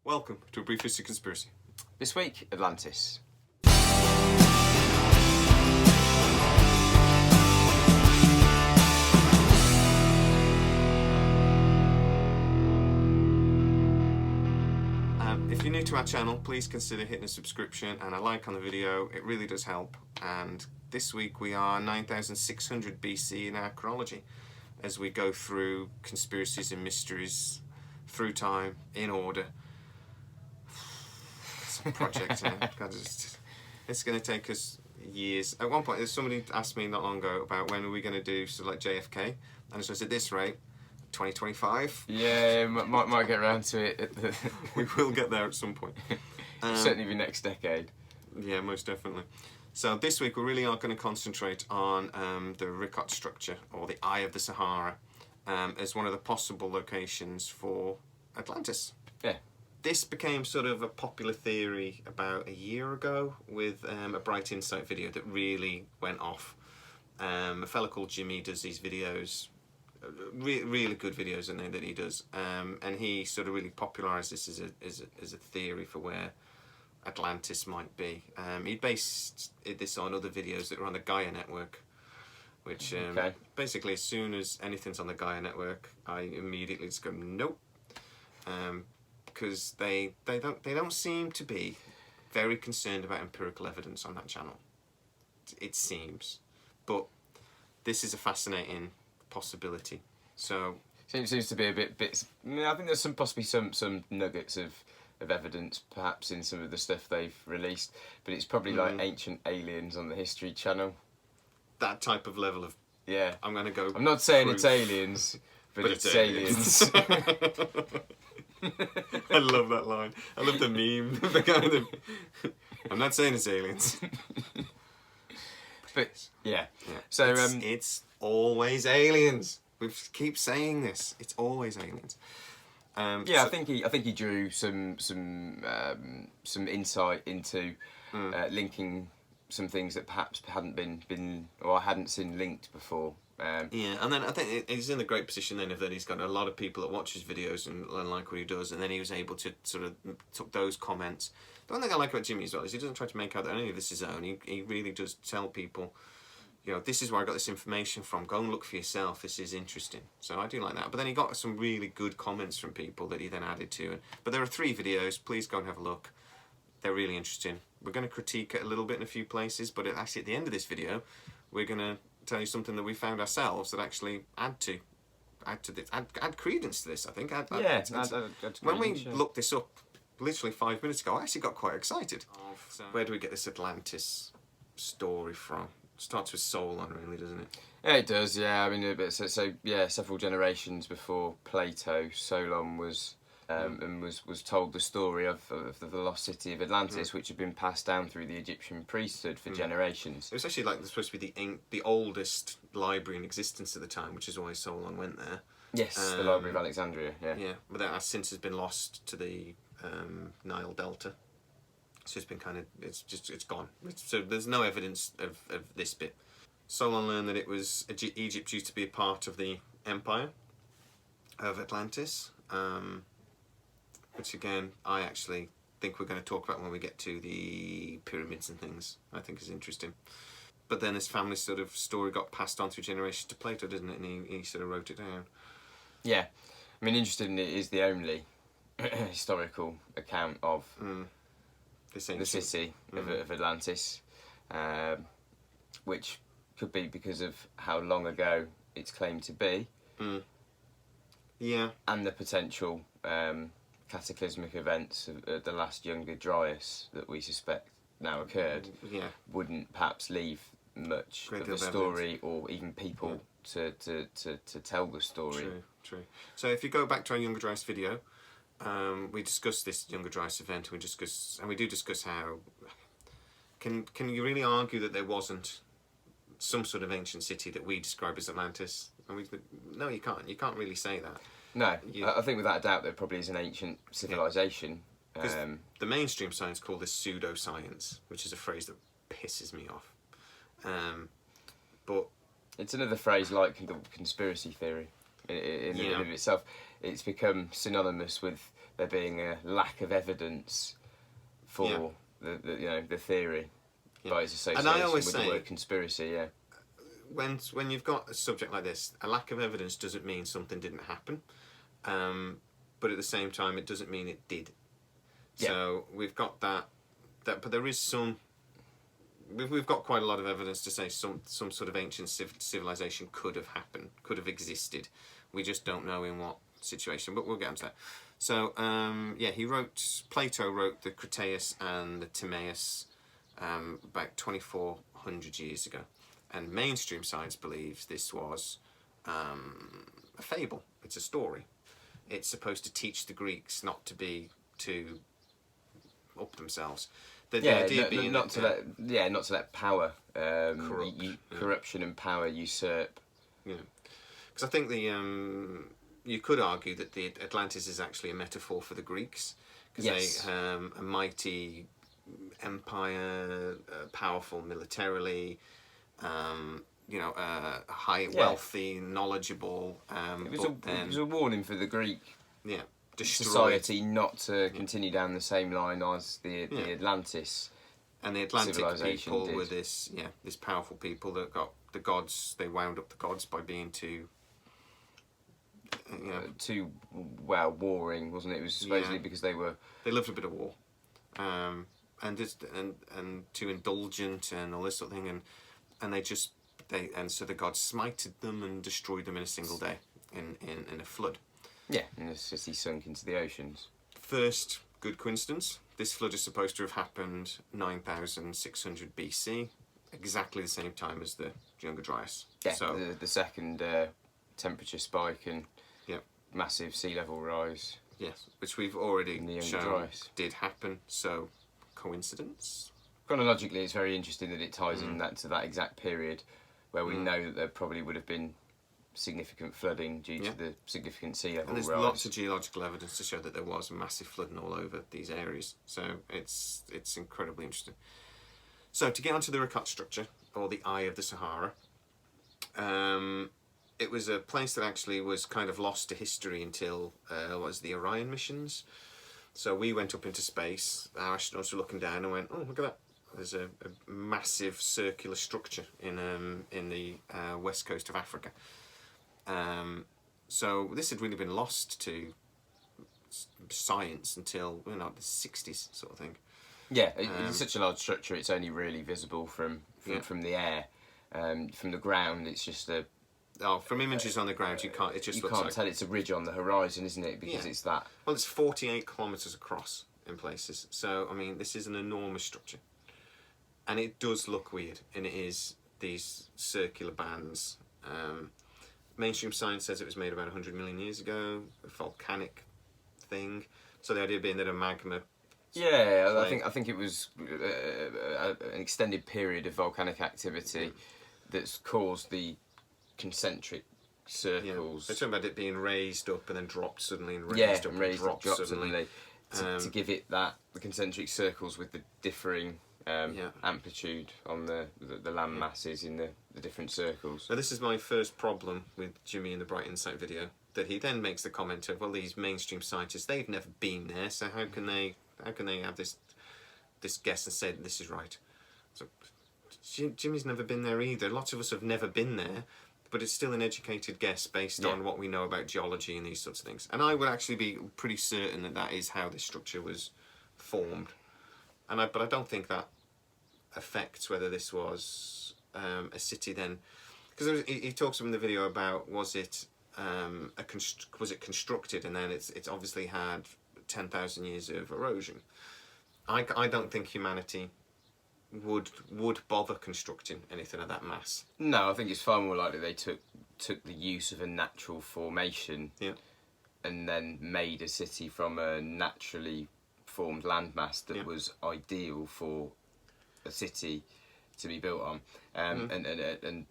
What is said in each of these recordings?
Welcome to A Brief History Conspiracy. This week, Atlantis. If you're new to our channel, please consider hitting a subscription and a like on the video. It really does help. And this week we are 9600 BC in our chronology as we go through conspiracies and mysteries through time in order. It's a project. God, it's going to take us years. At one point, somebody asked me not long ago about when are we going to do sort of like JFK, and so at this rate, 2025. Yeah, might get around to it. We will get there at some point. Certainly the next decade. Yeah, most definitely. So this week we really are going to concentrate on the Richat Structure, or the Eye of the Sahara, as one of the possible locations for Atlantis. Yeah. This became sort of a popular theory about a year ago with a Bright Insight video that really went off. A fella called Jimmy does these videos, really good videos in there that he does, and he sort of really popularised this as a theory for where Atlantis might be. He based this on other videos that were on the Gaia network, which basically as soon as anything's on the Gaia network, I immediately just go nope, because they don't seem to be very concerned about empirical evidence on that channel. It seems, but this is a fascinating possibility. So Seems to be a bit. I think there's possibly some nuggets of evidence, perhaps in some of the stuff they've released, but it's probably like Ancient Aliens on the History Channel. That type of level of I'm gonna go. I'm not saying proof. It's aliens, but it's aliens. I love that line. I love the meme. The kind of. I'm not saying it's aliens. But yeah. So it's always aliens. We keep saying this. It's always aliens. I think he drew some insight into linking some things that perhaps hadn't been or I hadn't seen linked before. Yeah, and then I think he's in the great position then of that he's got a lot of people that watch his videos and like what he does, and then he was able to sort of took those comments. The one thing I like about Jimmy as well is he doesn't try to make out that any of this is his own. He really does tell people, you know, this is where I got this information from. Go and look for yourself. This is interesting. So I do like that. But then he got some really good comments from people that he then added to. But there are 3 videos. Please go and have a look. They're really interesting. We're going to critique it a little bit in a few places, but actually at the end of this video, we're going to tell you something that we found ourselves that actually add credence to this. I think. When we looked this up, literally 5 minutes ago, I actually got quite excited. Where do we get this Atlantis story from? Starts with Solon, really, doesn't it? Yeah, it does. Yeah, I mean, several generations before Plato, Solon was and was told the story of the lost city of Atlantis, which had been passed down through the Egyptian priesthood for generations. It was actually supposed to be the oldest library in existence at the time, which is why Solon went there. Yes, the Library of Alexandria. Yeah, but that since has been lost to the Nile Delta. So it's gone. So there's no evidence of this bit. Solon learned that it was Egypt used to be a part of the empire of Atlantis, which again I actually think we're going to talk about when we get to the pyramids and things. I think is interesting. But then this family sort of story got passed on through generations to Plato, didn't it? And he sort of wrote it down. Yeah, I mean, interestingly, it is the only historical account of the city of Atlantis, which could be because of how long ago it's claimed to be. Yeah. And the potential cataclysmic events of the last Younger Dryas that we suspect now occurred wouldn't perhaps leave much of the story or even people to tell the story. True. So if you go back to our Younger Dryas video, we discussed this Younger Dryas event, and we do discuss how can you really argue that there wasn't some sort of ancient city that we describe as Atlantis? No, you can't. You can't really say that. No, I think without a doubt there probably is an ancient civilization. The mainstream science call this pseudoscience, which is a phrase that pisses me off. But it's another phrase like the conspiracy theory in and of itself. It's become synonymous with there being a lack of evidence for the theory by its association and I always with say, the word conspiracy. Yeah. When you've got a subject like this, a lack of evidence doesn't mean something didn't happen, but at the same time, it doesn't mean it did. Yeah. So we've got that, but there is some. We've got quite a lot of evidence to say some sort of ancient civilization could have happened, could have existed. We just don't know in what situation, but we'll get into that. So Plato wrote the Critias and the Timaeus about 2,400 years ago, and mainstream science believes this was a fable. It's a story. It's supposed to teach the Greeks not to be too up themselves. The idea being not to let power, corruption and power usurp. Yeah, because I think you could argue that the Atlantis is actually a metaphor for the Greeks, because they a mighty empire, powerful militarily, high, wealthy, knowledgeable. It was a warning for the Greek. Yeah. Society not to continue down the same line as the Atlantis, and the Atlantic people were this powerful people that got the gods. They wound up the gods by being too warring, wasn't it? It was supposedly because they loved a bit of war, and too indulgent and all this sort of thing, and so the gods smited them and destroyed them in a single day in a flood. Yeah, and the city sunk into the oceans. First good coincidence. This flood is supposed to have happened 9,600 BC, exactly the same time as the Younger Dryas. Yeah, so the second temperature spike and massive sea level rise. Yes, which we've already shown Dryas did happen. So, coincidence? Chronologically, it's very interesting that it ties in to that exact period where we know that there probably would have been significant flooding due to the significant sea level rise. And there's lots of geological evidence to show that there was massive flooding all over these areas. So it's incredibly interesting. So to get onto the Richat Structure, or the Eye of the Sahara, it was a place that actually was kind of lost to history until the Orion missions. So we went up into space, our astronauts were looking down and went, oh, look at that. There's a massive circular structure in the west coast of Africa. So this had really been lost to science until the 60s, sort of thing. Yeah, it's such a large structure. It's only really visible from the air. From the ground, it's just from images on the ground, you can't. It just you can't tell it's a ridge on the horizon, isn't it? Because it's that. Well, it's 48 kilometres across in places. So I mean, this is an enormous structure, and it does look weird, and it is these circular bands. Mainstream science says it was made about 100 million years ago, a volcanic thing. So the idea being that a magma. Yeah, I think it was an extended period of volcanic activity that's caused the concentric circles. They're talking about it being raised up and then dropped suddenly, and raised up and dropped suddenly. To give it the concentric circles with the differing amplitude on the land masses in the different circles. Now this is my first problem with Jimmy in the Bright Insight video, that he then makes the comment of, well, these mainstream scientists, they've never been there, so how can they have this guess and say that this is right? So Jimmy's never been there either. Lots of us have never been there, but it's still an educated guess based on what we know about geology and these sorts of things. And I would actually be pretty certain that is how this structure was formed. But I don't think that affects whether this was a city then, because he talks in the video about was it constructed, and then it's obviously had 10,000 years of erosion. I don't think humanity would bother constructing anything of that mass. No, I think it's far more likely they took the use of a natural formation and then made a city from a naturally formed landmass that was ideal for a city to be built on. And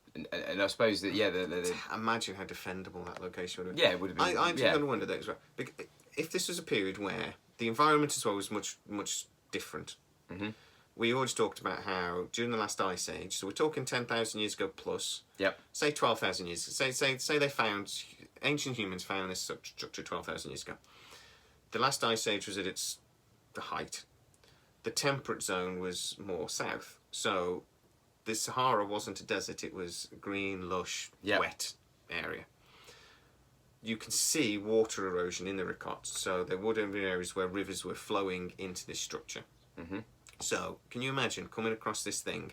I suppose that imagine how defendable that location would have been. Yeah, it would have been. I kind of wonder that as well. If this was a period where the environment as well was much different. Mm-hmm. We always talked about how during the last ice age, so we're talking 10,000 years ago plus. Yep. Say 12,000 years. Say they found ancient humans found this structure 12,000 years ago. the last ice age was at the height. The temperate zone was more south. So the Sahara wasn't a desert, it was a green, lush, wet area. You can see water erosion in the Richat, so there would have been areas where rivers were flowing into this structure. Mm-hmm. So can you imagine coming across this thing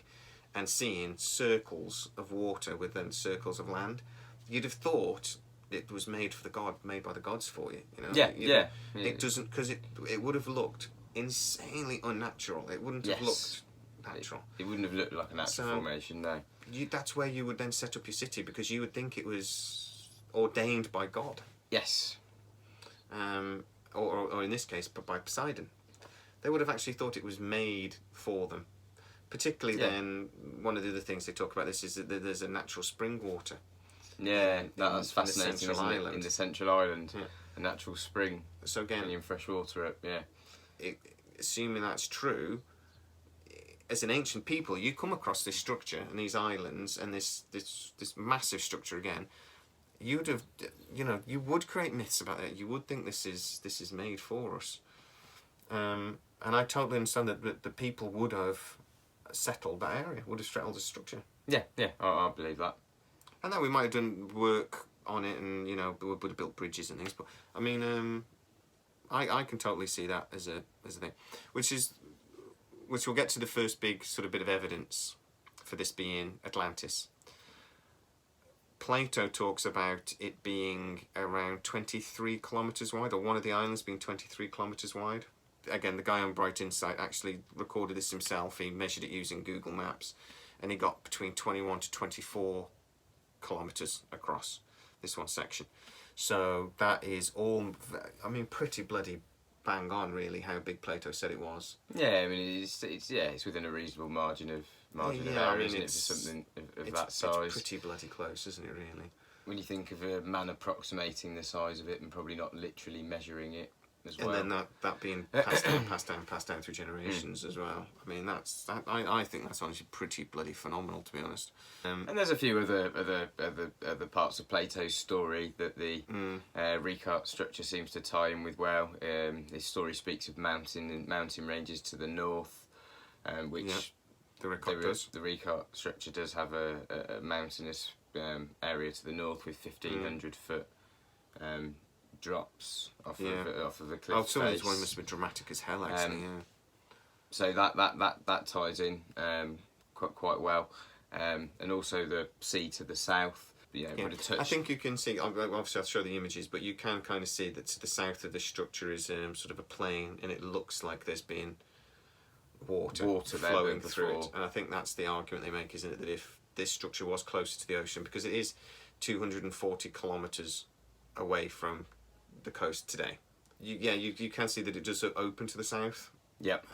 and seeing circles of water with then circles of land? You'd have thought it was made by the gods for you. You know? Yeah. It doesn't, because it would have looked insanely unnatural. It wouldn't have looked natural. It wouldn't have looked like a natural formation, no. That's where you would then set up your city, because you would think it was ordained by God. Yes. Or in this case, by Poseidon. They would have actually thought it was made for them. Particularly then, one of the other things they talk about this is that there's a natural spring water. Yeah, that's fascinating, isn't it? In the central island, a natural spring. So again, in fresh water up, assuming that's true, as an ancient people, you come across this structure and these islands and this massive structure again. You'd have, you would create myths about it. You would think this is made for us. And I totally understand that the people would have settled that area, would have settled the structure. Yeah, I believe that. And then we might have done work on it, and would have built bridges and things. But I mean, I can totally see that as a thing, which we'll get to the first big sort of bit of evidence for this being Atlantis. Plato talks about it being around 23 kilometres wide, or one of the islands being 23 kilometres wide. Again, the guy on Bright Insight actually recorded this himself. He measured it using Google Maps, and he got between 21 to 24 kilometres across this one section. So that is all, pretty bloody bang on, really, how big Plato said it was. Yeah, I mean, it's within a reasonable margin of error, isn't it, for something of that size? It's pretty bloody close, isn't it, really? When you think of a man approximating the size of it and probably not literally measuring it as well. And then that being passed down through generations as well. I mean, I think that's honestly pretty bloody phenomenal, to be honest. And there's a few other parts of Plato's story that the Richat Structure seems to tie in with well. His story speaks of mountain ranges to the north, which the Richat Structure does have a mountainous area to the north with 1,500 foot drops off of the cliff face. Some of these ones must have been dramatic as hell, actually. So that ties in quite well, and also the sea to the south. I think you can see. Obviously, I'll show the images, but you can kind of see that to the south of the structure is sort of a plain, and it looks like there's been water flowing through it. And I think that's the argument they make, isn't it? That if this structure was closer to the ocean, because it is 240 kilometres away from the coast today. You can see that it does open to the south. Yep.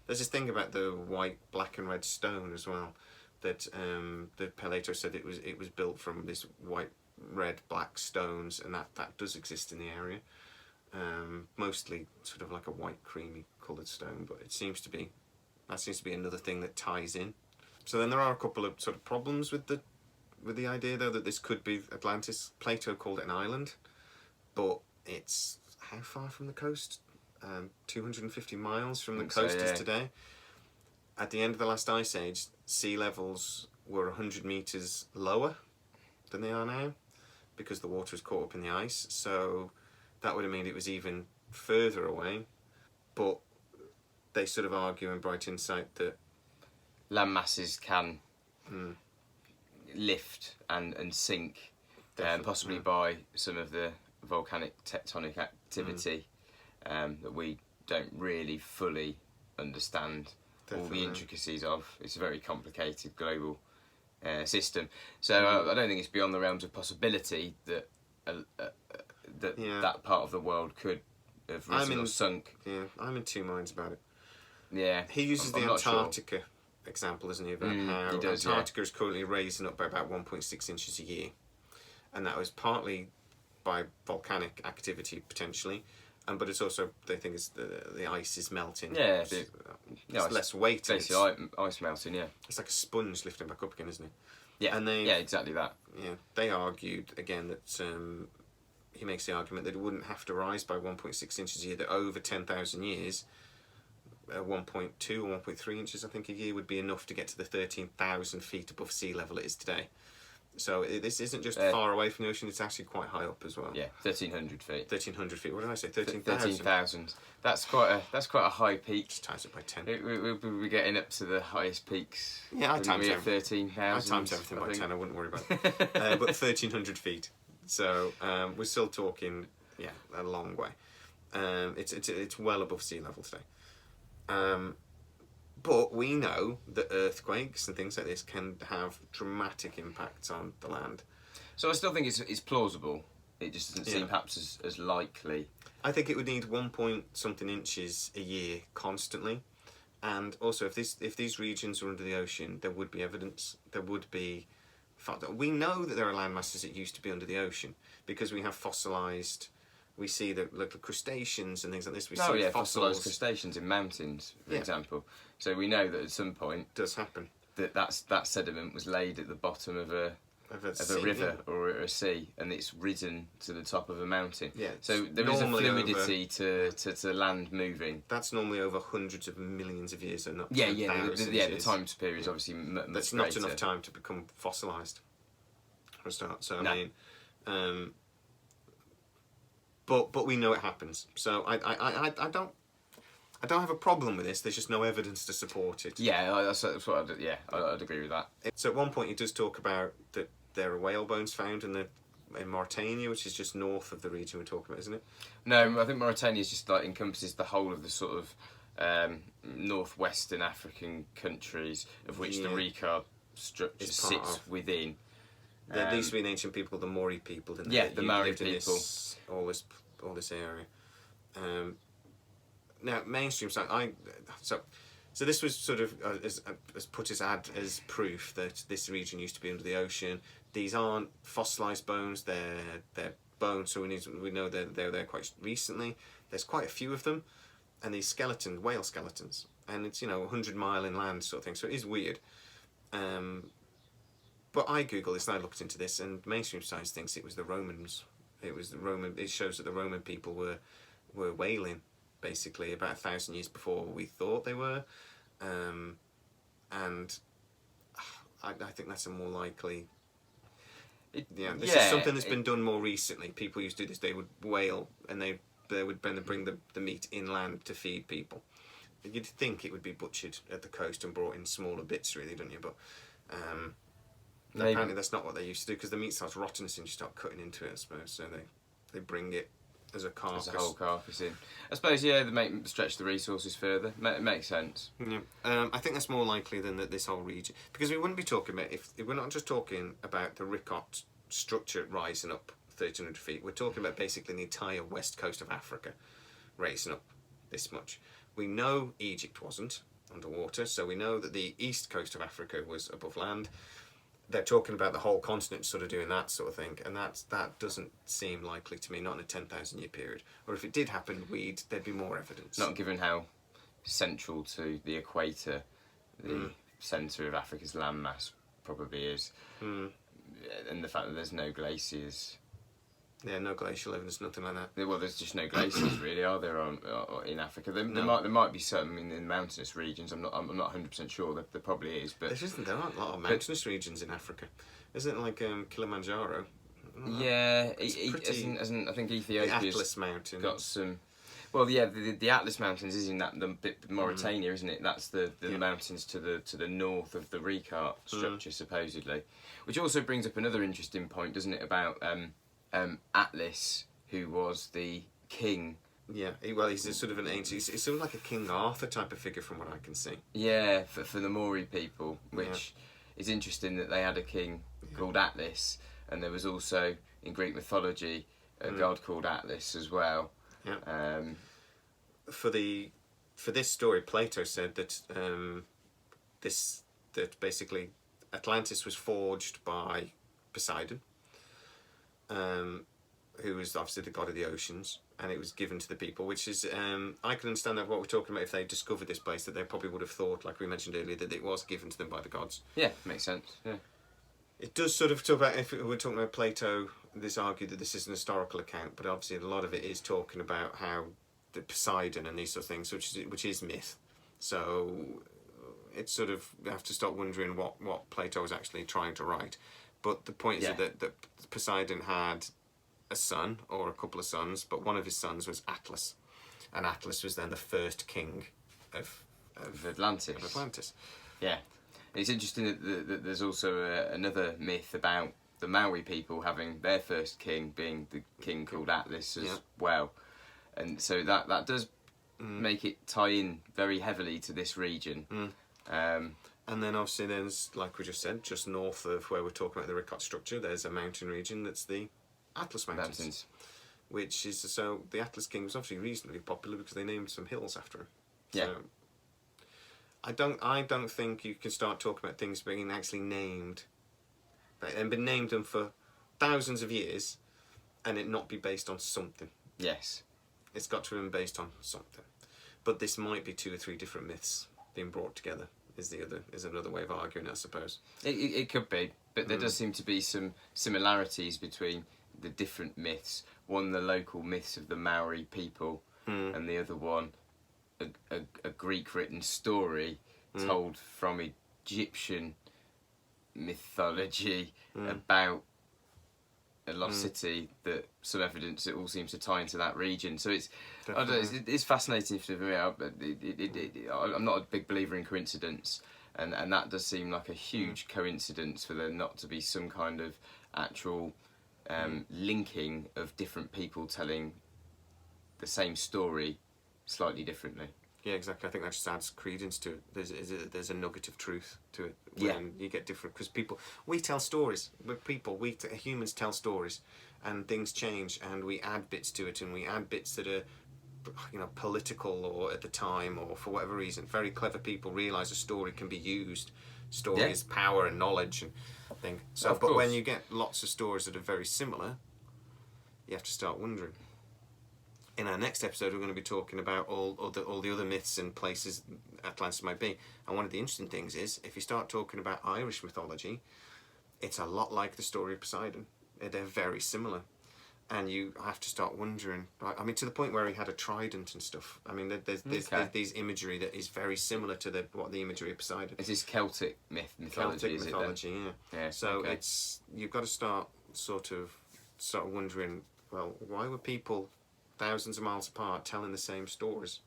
There's this thing about the white, black and red stone as well, that Plato said it was built from this white, red, black stones, and that does exist in the area. Mostly sort of like a white, creamy coloured stone, but that seems to be another thing that ties in. So then there are a couple of sort of problems with the idea, though, that this could be Atlantis. Plato called it an island, but it's how far from the coast? 250 miles from the coast is today. At the end of the last ice age, sea levels were 100 metres lower than they are now, because the water was caught up in the ice. So that would have meant it was even further away. But they sort of argue in Bright Insight that land masses can lift and sink, possibly by some of the volcanic tectonic activity that we don't really fully understand all the intricacies of. It's a very complicated global system. So I don't think it's beyond the realms of possibility that that part of the world could have risen or sunk. Yeah, I'm in two minds about it. Yeah, he uses the Antarctica example, doesn't he, about how Antarctica is currently raising up by about 1.6 inches a year, and that was partly by volcanic activity potentially, but it's also, they think it's the ice is melting. Yeah, it's less weight. Basically, ice melting. Yeah, it's like a sponge lifting back up again, isn't it? Yeah, and exactly that. Yeah, they argued again that he makes the argument that it wouldn't have to rise by 1.6 inches a year, that over 10,000 years, 1.2 or 1.3 inches, I think, a year would be enough to get to the 13,000 feet above sea level it is today. So this isn't just far away from the ocean, it's actually quite high up as well. Yeah, 1,300 feet. 1,300 feet. What did I say? 13,000? 13,000. That's quite a high peak. Just times it by 10. We're getting up to the highest peaks. Yeah, I times everything. 13,000. I times everything by 10, I wouldn't worry about it. But 1,300 feet. So we're still talking, a long way. It's well above sea level today. But we know that earthquakes and things like this can have dramatic impacts on the land. So I still think it's plausible. It just doesn't seem perhaps as likely. I think it would need 1 point something inches a year constantly. And also, if these regions are under the ocean, there would be evidence. There would be... We know that there are land masses that used to be under the ocean because we have fossilised... We see the crustaceans and things like this. We see fossilised crustaceans in mountains, for example. So we know that at some point it does happen. That sediment was laid at the bottom of a river or a sea, and it's risen to the top of a mountain. Yeah. So there is a fluidity to land moving. That's normally over hundreds of millions of years, and not the time period is obviously much that's greater. Not enough time to become fossilised for a start. So I mean. But we know it happens. So I don't have a problem with this. There's just no evidence to support it. Yeah, that's what I'd agree with that. So at one point he does talk about that there are whale bones found in Mauritania, which is just north of the region we're talking about, isn't it? No, I think Mauritania is just encompasses the whole of the sort of northwestern African countries, of which the Richat Structure sits within. There used to be an ancient people, the Maori people, didn't they? Yeah, the Maori people. All this area. Now, mainstream science. So this was sort of as put as proof that this region used to be under the ocean. These aren't fossilised bones; they're bones. So we know they're there quite recently. There's quite a few of them, and these skeletons, whale skeletons, and it's 100-mile inland sort of thing. So it is weird. But I googled this and I looked into this, and mainstream science thinks it was the Romans. It shows that the Roman people were whaling, basically, about 1,000 years before we thought they were, and I think that's a more likely. This is something that's been done more recently. People used to do this. They would whale, and they would bring the meat inland to feed people. You'd think it would be butchered at the coast and brought in smaller bits, really, don't you? But apparently that's not what they used to do, because the meat starts rotting as soon as you start cutting into it, I suppose. So they bring it as a carcass. As a whole carcass in. I suppose, they stretch the resources further. It makes sense. Yeah. I think that's more likely than that this whole region, because we wouldn't be talking about, if we're not just talking about the Richat Structure rising up 1,300 feet, we're talking about basically the entire west coast of Africa raising up this much. We know Egypt wasn't underwater, so we know that the east coast of Africa was above land. They're talking about the whole continent sort of doing that sort of thing, and that doesn't seem likely to me, not in a 10,000 year period. Or if it did happen, there'd be more evidence. Not given how central to the equator the centre of Africa's landmass probably is, and the fact that there's no glaciers. Yeah, no glacial evidence, nothing like that. Well, there's just no glaciers, really, are there, in Africa? There might be some in the mountainous regions. I'm not 100% sure. There probably is, but there aren't a lot of mountainous regions in Africa. Isn't it like Kilimanjaro? Yeah, I think Ethiopia's the Atlas Mountains got some. Well, yeah, the Atlas Mountains is in that the bit Mauritania, isn't it? That's the mountains to the north of the Richat Structure, supposedly, which also brings up another interesting point, doesn't it, about Atlas, who was the king. Yeah, he's sort of an ancient. He's sort of like a King Arthur type of figure, from what I can see. Yeah, for the Maori people, which is interesting that they had a king called Atlas, and there was also in Greek mythology a god called Atlas as well. Yeah. For this story, Plato said that that basically Atlantis was forged by Poseidon, who was obviously the god of the oceans, and it was given to the people, which is, I can understand that what we're talking about, if they discovered this place, that they probably would have thought, like we mentioned earlier, that it was given to them by the gods. Yeah, makes sense, yeah. It does sort of talk about, if we're talking about Plato, there's argued that this is an historical account, but obviously a lot of it is talking about how the Poseidon and these sort of things, which is myth. So it's sort of, you have to start wondering what Plato was actually trying to write. But the point is that Poseidon had a son, or a couple of sons, but one of his sons was Atlas. And Atlas was then the first king of Atlantis. Yeah. It's interesting that there's also another myth about the Maori people having their first king being the king called Atlas as well. And so that does make it tie in very heavily to this region. And then obviously there's, like we just said, just north of where we're talking about the Richat Structure, there's a mountain region that's the Atlas Mountains. Which is, so the Atlas king was obviously reasonably popular because they named some hills after him. Yeah. So, I don't think you can start talking about things being actually named, and been named them for thousands of years, and it not be based on something. Yes. It's got to have been based on something. But this might be 2 or 3 different myths being brought together. Is another way of arguing, I suppose. It could be, but there does seem to be some similarities between the different myths. One, the local myths of the Maori people, and the other one, a Greek written story told from Egyptian mythology about a lost city, that some evidence it all seems to tie into that region. So it's fascinating for me. I'm not a big believer in coincidence, and that does seem like a huge coincidence for there not to be some kind of actual linking of different people telling the same story slightly differently. Yeah, exactly. I think that just adds credence to it. There's a nugget of truth to it when you get different, because we tell stories. Humans tell stories, and things change, and we add bits to it, and we add bits that are, political, or at the time, or for whatever reason, very clever people realise a story can be used. Story is power and knowledge and thing. So, but when you get lots of stories that are very similar, you have to start wondering. In our next episode, we're going to be talking about all the other myths and places Atlantis might be. And one of the interesting things is, if you start talking about Irish mythology, it's a lot like the story of Poseidon. They're very similar. And you have to start wondering, I mean, to the point where he had a trident and stuff. I mean, there's these imagery that is very similar to the imagery of Poseidon. Is this Celtic mythology? Yeah. So you've got to start wondering, well, why were people thousands of miles apart telling the same stories?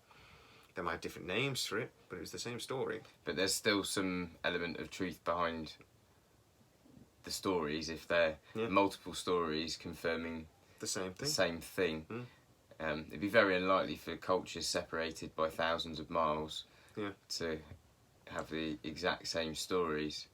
They might have different names for it, but it was the same story. But there's still some element of truth behind the stories, if they're multiple stories confirming the same thing. It'd be very unlikely for cultures separated by thousands of miles to have the exact same stories.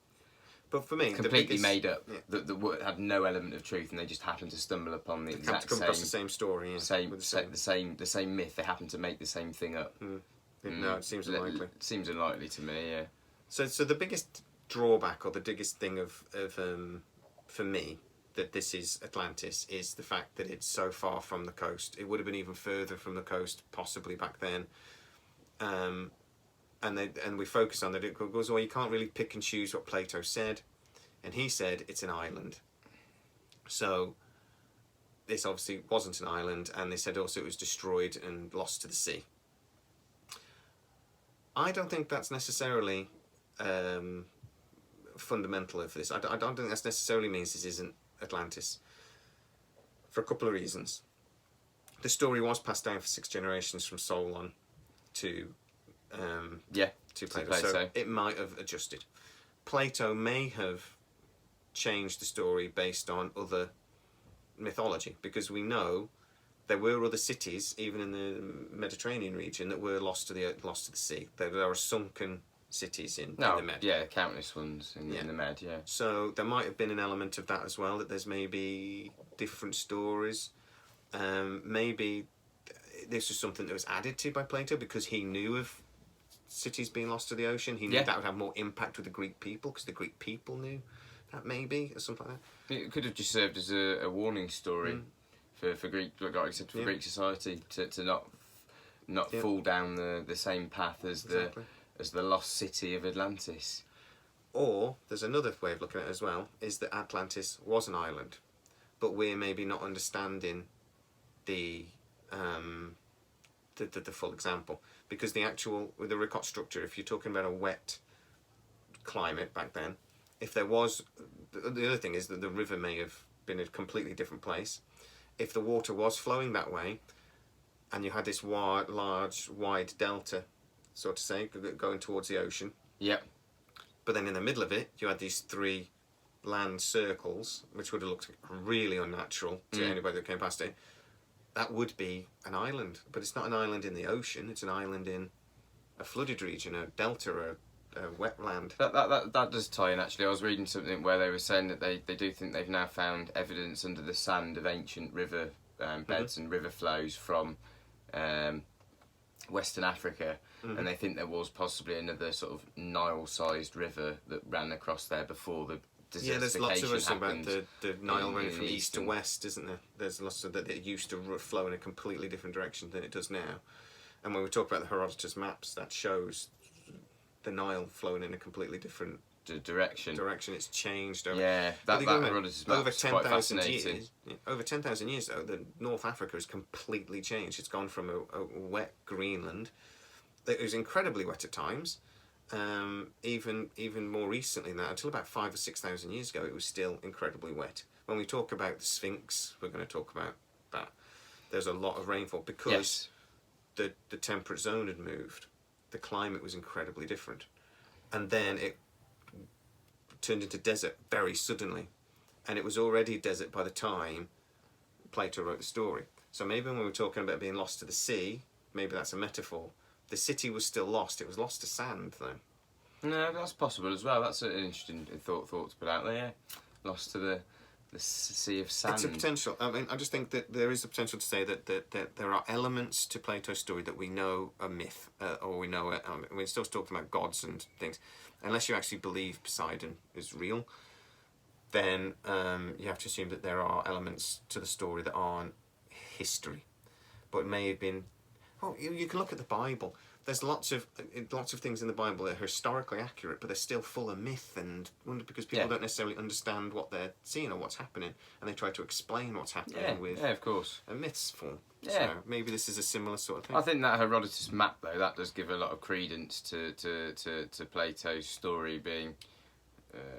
But for me, completely made up, that had no element of truth, and they just happened to stumble upon the exact same. Across the same story, the same myth. They happened to make the same thing up. No, it seems unlikely. It seems unlikely to me. Yeah. So the biggest drawback, or the biggest thing of for me, that this is Atlantis, is the fact that it's so far from the coast. It would have been even further from the coast, possibly back then. And we focus on that. It goes, well, you can't really pick and choose what Plato said, and he said it's an island. So this obviously wasn't an island, and they said also it was destroyed and lost to the sea. I don't think that's necessarily fundamental of this. I don't think that necessarily means this isn't Atlantis, for a couple of reasons. The story was passed down for 6 generations from Solon to Plato, so it might have adjusted. Plato may have changed the story based on other mythology, because we know there were other cities, even in the Mediterranean region, that were lost to the sea. There are sunken cities in the Med. Yeah, countless ones in the Med. Yeah. So there might have been an element of that as well. That there's maybe different stories. Maybe this was something that was added to by Plato because he knew of cities being lost to the ocean. He knew that would have more impact with the Greek people, because the Greek people knew that, maybe, or something like that. It could have just served as a warning story for Greek, like I said, for Greek society to not fall down the same path as the lost city of Atlantis. Or there's another way of looking at it as well, is that Atlantis was an island, but we're maybe not understanding the full example, because with the Richat structure, if you're talking about a wet climate back then, if there was, the other thing is that the river may have been a completely different place. If the water was flowing that way, and you had this large, wide delta, so to say, going towards the ocean. Yep. But then in the middle of it, you had these 3 land circles, which would have looked really unnatural to anybody that came past it. That would be an island, but it's not an island in the ocean. It's an island in a flooded region, a delta, or a wetland. That does tie in, actually. I was reading something where they were saying that they do think they've now found evidence under the sand of ancient river beds and river flows from Western Africa, and they think there was possibly another sort of Nile-sized river that ran across there before the desertification Yeah, there's lots of us about happened the Nile running from the east to west, isn't there? There's lots of that. It used to flow in a completely different direction than it does now. And when we talk about the Herodotus maps, that shows the Nile flowing in a completely different direction. It's changed over. Yeah, that Herodotus map over is quite 10,000 fascinating. years. Over 10,000 years, though, the North Africa has completely changed. It's gone from a wet Greenland. It was incredibly wet at times. Even more recently than that, until about 5,000 or 6,000 years ago, it was still incredibly wet. When we talk about the Sphinx, we're going to talk about that. There's a lot of rainfall because the temperate zone had moved. The climate was incredibly different. And then it turned into desert very suddenly. And it was already desert by the time Plato wrote the story. So maybe when we were talking about being lost to the sea, maybe that's a metaphor. The city was still lost. It was lost to sand, though. No, that's possible as well. That's an interesting thought to put out there. Yeah, lost to the sea of sand. It's a potential. I mean, I just think that there is a potential to say that there are elements to Plato's story that we know are myth, or we know. We're still talking about gods and things. Unless you actually believe Poseidon is real, then you have to assume that there are elements to the story that aren't history, but it may have been. Well, you can look at the Bible. There's lots of things in the Bible that are historically accurate, but they're still full of myth and wonder, because people don't necessarily understand what they're seeing or what's happening, and they try to explain what's happening with of course, a myths form. Yeah. So maybe this is a similar sort of thing. I think that Herodotus map, though, that does give a lot of credence to Plato's story being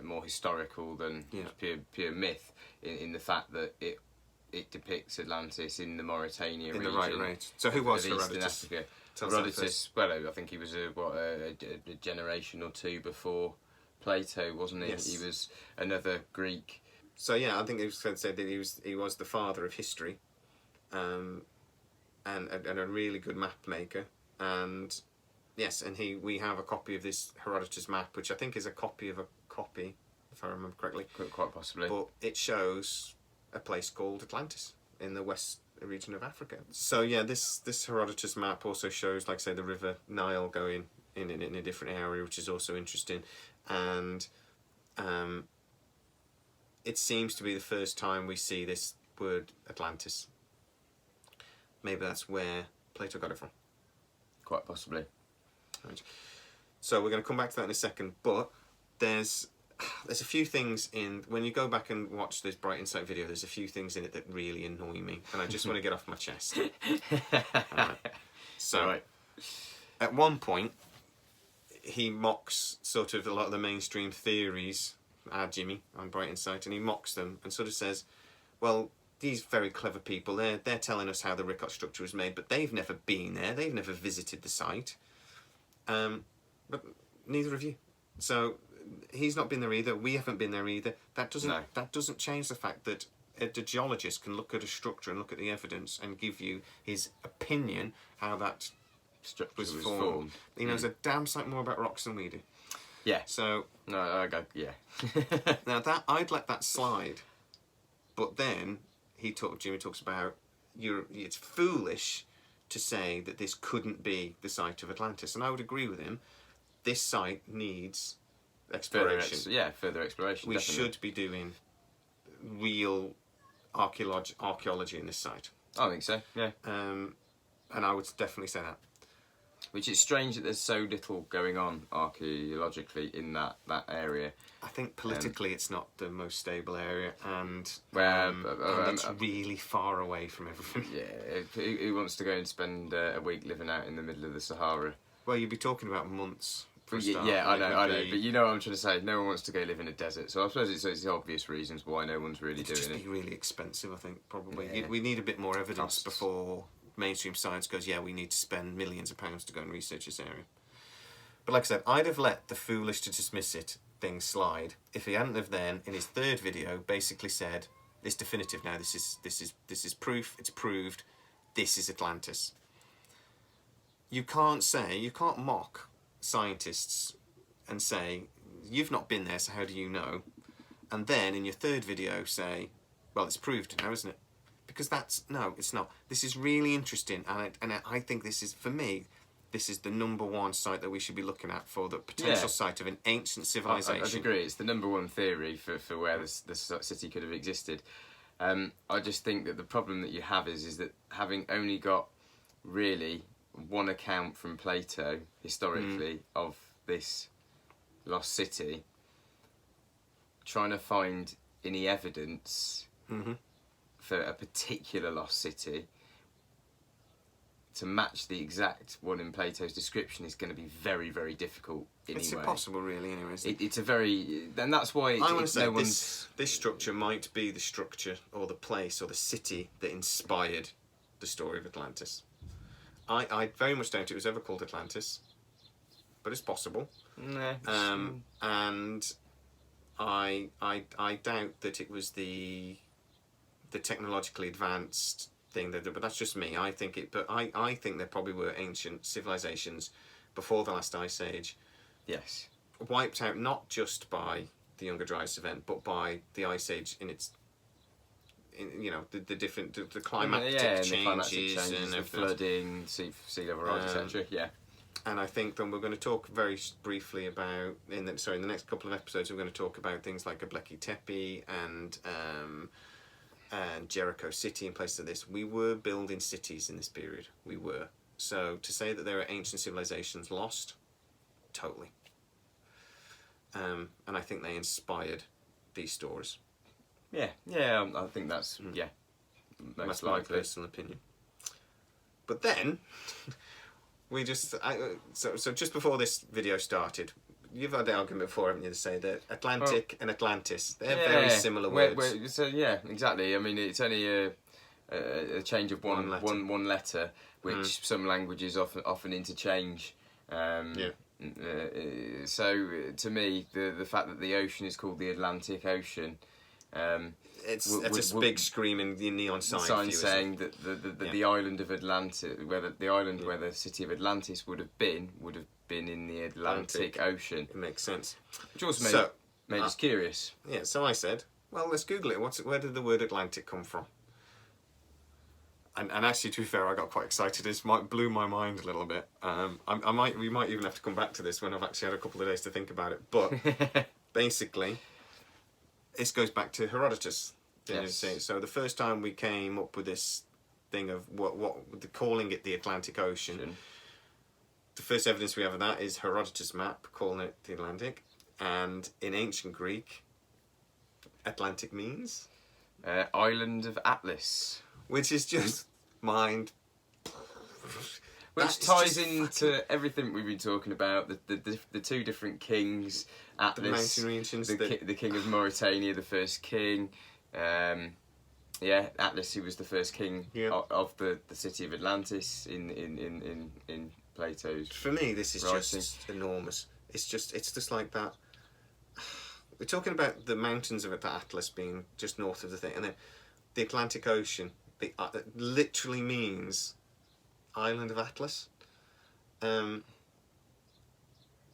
more historical than pure myth, in the fact that it depicts Atlantis in the Mauritania region. In the right. So who was Herodotus? Herodotus, well, I think he was a generation or two before Plato, wasn't he? Yes. He was another Greek. So yeah, I think it was fair to say that he was the father of history, and a really good map maker. And yes, and we have a copy of this Herodotus map, which I think is a copy of a copy, if I remember correctly. Quite possibly. But it shows a place called Atlantis in the west region of Africa. So yeah, this Herodotus map also shows, like say, the river Nile going in a different area, which is also interesting. And it seems to be the first time we see this word Atlantis. Maybe that's where Plato got it from. Quite possibly. Right. So we're going to come back to that in a second, but there's a few things in, when you go back and watch this Bright Insight video, there's a few things in it that really annoy me, and I just want to get off my chest. Right. So, at one point, he mocks sort of a lot of the mainstream theories, Jimmy, on Bright Insight, and he mocks them and sort of says, well, these very clever people, they're telling us how the Richat structure was made, but they've never been there, they've never visited the site, but neither of you. So he's not been there either, we haven't been there either. That doesn't change the fact that a geologist can look at a structure and look at the evidence and give you his opinion how that structure was formed. He knows a damn sight more about rocks than we do. Yeah. So no, I go. Yeah. Now that I'd let that slide, but then Jimmy talks about it's foolish to say that this couldn't be the site of Atlantis, and I would agree with him. This site needs exploration. Further exploration. We definitely. should be doing real archaeology in this site. I think so. Yeah. And I would definitely say that. Which is strange that there's so little going on archaeologically in that area. I think politically it's not the most stable area, and it's really far away from everything. Yeah, who wants to go and spend a week living out in the middle of the Sahara? Well, you'd be talking about months. Yeah, I know. But you know what I'm trying to say. No one wants to go live in a desert. So I suppose it's the obvious reasons why no one's really doing it. It'd just be really expensive, I think, probably. Yeah. We need a bit more evidence before mainstream science goes, yeah, we need to spend millions of pounds to go and research this area. But like I said, I'd have let the foolish to dismiss it thing slide if he hadn't have then, in his third video, basically said, it's definitive now, this is proof, it's proved, this is Atlantis. You can't mock scientists and say, you've not been there, so how do you know? And then in your third video say, well, it's proved now, isn't it? Because no, it's not. This is really interesting, and I think this is, for me, this is the number one site that we should be looking at for the potential site of an ancient civilization. I agree. It's the number one theory for where this city could have existed. I just think that the problem that you have is that having only got really one account from Plato historically of this lost city, trying to find any evidence for a particular lost city to match the exact one in Plato's description is going to be very, very difficult anyway. It's impossible, really, anyway. It's a very... And that's why... I want to say this structure might be the structure or the place or the city that inspired the story of Atlantis. I very much doubt it was ever called Atlantis, but it's possible. And I doubt that it was the technologically advanced thing but that's just me. I think there probably were ancient civilizations before the last ice age. Yes. Wiped out not just by the Younger Dryas event, but by the ice age in its, the different the climatic changes and the flooding, sea level rise, etc. Yeah. And I think then we're going to talk very briefly about in the next couple of episodes we're going to talk about things like Göbekli Tepe and Jericho City and places like this. We were building cities in this period. We were. So to say that there are ancient civilizations lost, totally. And I think they inspired these stories. Yeah, I think that's that's my personal opinion. But then we just so just before this video started, you've had the argument before, haven't you, to say that Atlantic and Atlantis, they're very similar words. So yeah, exactly. I mean, it's only a change of one letter, which some languages often interchange. So to me, the fact that the ocean is called the Atlantic Ocean, it's a big screaming neon sign saying that the island of Atlantis, where the city of Atlantis would have been in the Atlantic Ocean. It makes sense. Which also made us curious. Yeah, so I said, well, let's Google it. Where did the word Atlantic come from? And actually, to be fair, I got quite excited. This blew my mind a little bit. We might even have to come back to this when I've actually had a couple of days to think about it. But basically, this goes back to Herodotus. Yes. So the first time we came up with this thing of calling it the Atlantic Ocean, the first evidence we have of that is Herodotus' map calling it the Atlantic. And in ancient Greek, Atlantic means? Island of Atlas. Which is just mind... Which ties into everything we've been talking about, the two different kings, Atlas, the mountain regions, the king of Mauritania, the first king, Atlas, who was the first king of the city of Atlantis in Plato's. For me, this is writing. Just enormous. It's just like that. We're talking about the mountains of the Atlas being just north of the thing, and then the Atlantic Ocean. It literally means island of Atlas.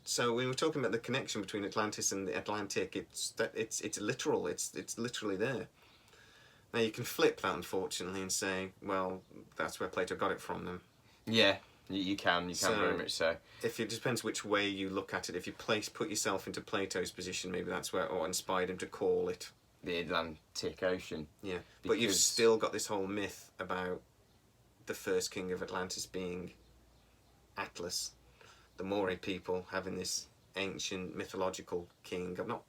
So when we're talking about the connection between Atlantis and the Atlantic, it's literal. It's literally there. Now you can flip that, unfortunately, and say, well, that's where Plato got it from them. Yeah, you can very much so. If it depends which way you look at it. If you put yourself into Plato's position, maybe that's where it inspired him to call it the Atlantic Ocean. Yeah, but you've still got this whole myth about the first king of Atlantis being Atlas, the Maori people having this ancient mythological king. I'm not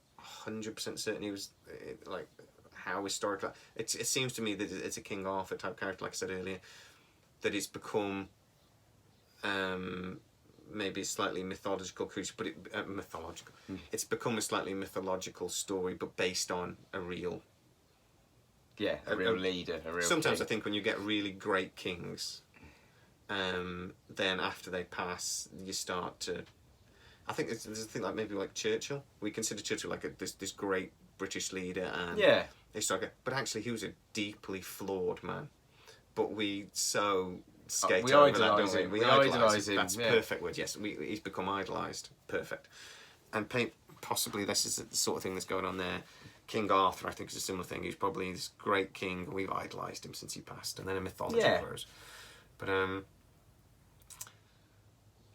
100% certain he was like how historical. It seems to me that it's a King Arthur type character, like I said earlier, that it's become maybe a slightly mythological creature, but mythological. It's become a slightly mythological story, but based on a real. Yeah, a real leader, a real Sometimes king. I think when you get really great kings, then after they pass, you start to. I think there's a thing like maybe like Churchill. We consider Churchill like this great British leader, and they start. But actually, he was a deeply flawed man. But we skate over that, don't we? We idolise him. That's perfect word. Yes, he's become idolised. Perfect. And possibly this is the sort of thing that's going on there. King Arthur, I think, is a similar thing. He's probably this great king. We've idolised him since he passed, and then a mythology grows. But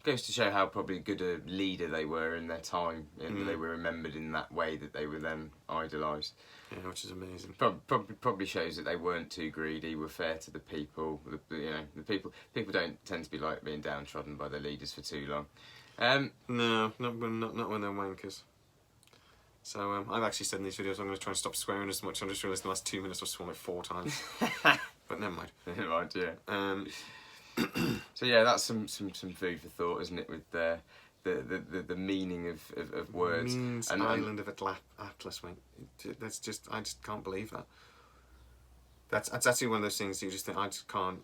goes to show how probably good a leader they were in their time, and they were remembered in that way that they were then idolised. Yeah, which is amazing. Probably shows that they weren't too greedy, were fair to the people. The people don't tend to be like being downtrodden by their leaders for too long. No, not when they're wankers. So I've actually said in these videos I'm going to try and stop swearing as much. I just realised in the last 2 minutes I've sworn like 4 times. But never mind. Never mind, yeah. So yeah, that's some food for thought, isn't it? With the meaning of words. Means island of Atlas, mate. That's just I just can't believe that. That's actually one of those things you just think I just can't.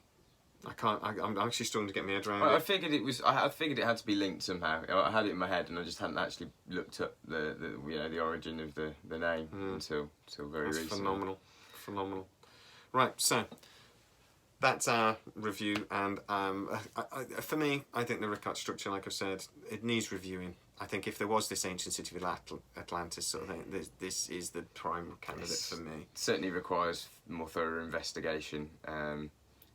I'm actually struggling to get my head around it. I figured it was. I figured it had to be linked somehow. I had it in my head, and I just hadn't actually looked up the origin of the name until very recently. Phenomenal. Right, so that's our review, and for me, I think the Richat Structure, like I've said, it needs reviewing. I think if there was this ancient city of Atlantis sort of thing, this is the prime candidate for me. It certainly requires more thorough investigation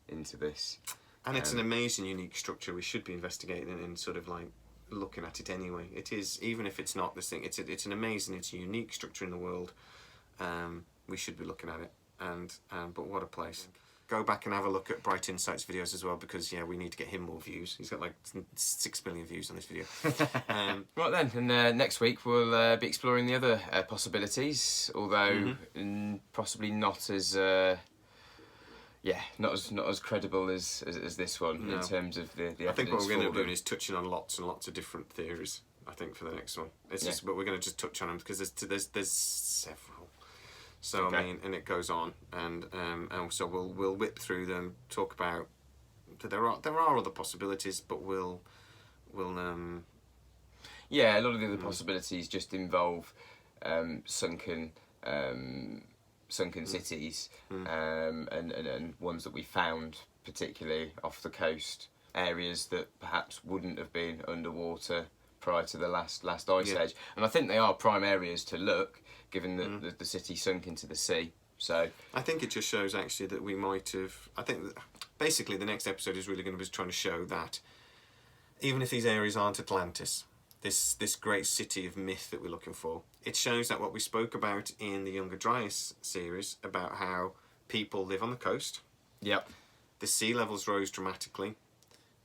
into this. And it's an amazing, unique structure. We should be investigating and sort of like looking at it anyway. It is, even if it's not this thing, it's an amazing, it's a unique structure in the world. We should be looking at it. But what a place. Go back and have a look at Bright Insights videos as well, because we need to get him more views. He's got like 6 million views on this video. Right then, and next week we'll be exploring the other possibilities, although possibly not as not as credible as this one in terms of the evidence. I think what we're going to be doing is touching on lots and lots of different theories. I think for the next one, but we're going to just touch on them because there's several. So okay. I mean, and it goes on, and so we'll whip through them, talk about. There are other possibilities, but we'll. Yeah, a lot of the other possibilities just involve sunken cities, and ones that we found particularly off the coast, areas that perhaps wouldn't have been underwater prior to the last ice age, and I think they are prime areas to look, given that the city sunk into the sea. So I think it just shows actually that we might have. I think basically the next episode is really going to be trying to show that even if these areas aren't Atlantis, this great city of myth that we're looking for, it shows that what we spoke about in the Younger Dryas series about how people live on the coast. Yep. The sea levels rose dramatically,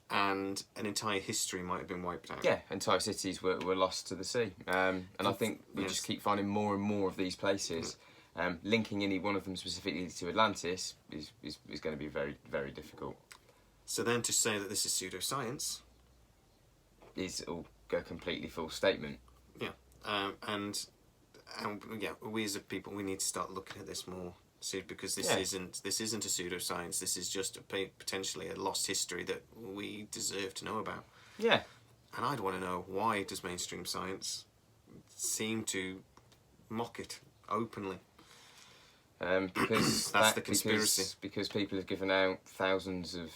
and an entire history might have been wiped out. Yeah, entire cities were lost to the sea. And I think we just keep finding more and more of these places. Linking any one of them specifically to Atlantis is going to be very, very difficult. So then to say that this is pseudoscience is a completely false statement. Yeah. And we as a people, we need to start looking at this more. See, because this isn't a pseudoscience. This is just potentially a lost history that we deserve to know about. Yeah. And I'd want to know, why does mainstream science seem to mock it openly? Because that's the conspiracy. Because people have given out thousands of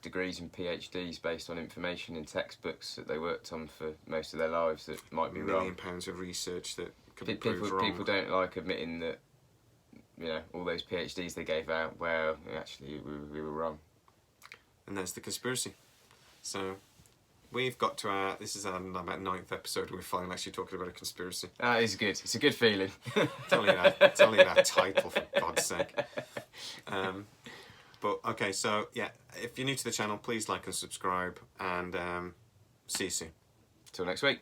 degrees and PhDs based on information in textbooks that they worked on for most of their lives that might be wrong. £1 million of research that could be proved wrong. People don't like admitting that. All those PhDs they gave out, well, actually, we were wrong. And that's the conspiracy. So, we've got to this is our about 9th episode, and we're finally actually talking about a conspiracy. That is good. It's a good feeling. It's only that title, for God's sake. But okay, so yeah, if you're new to the channel, please like and subscribe, and see you soon. Till next week.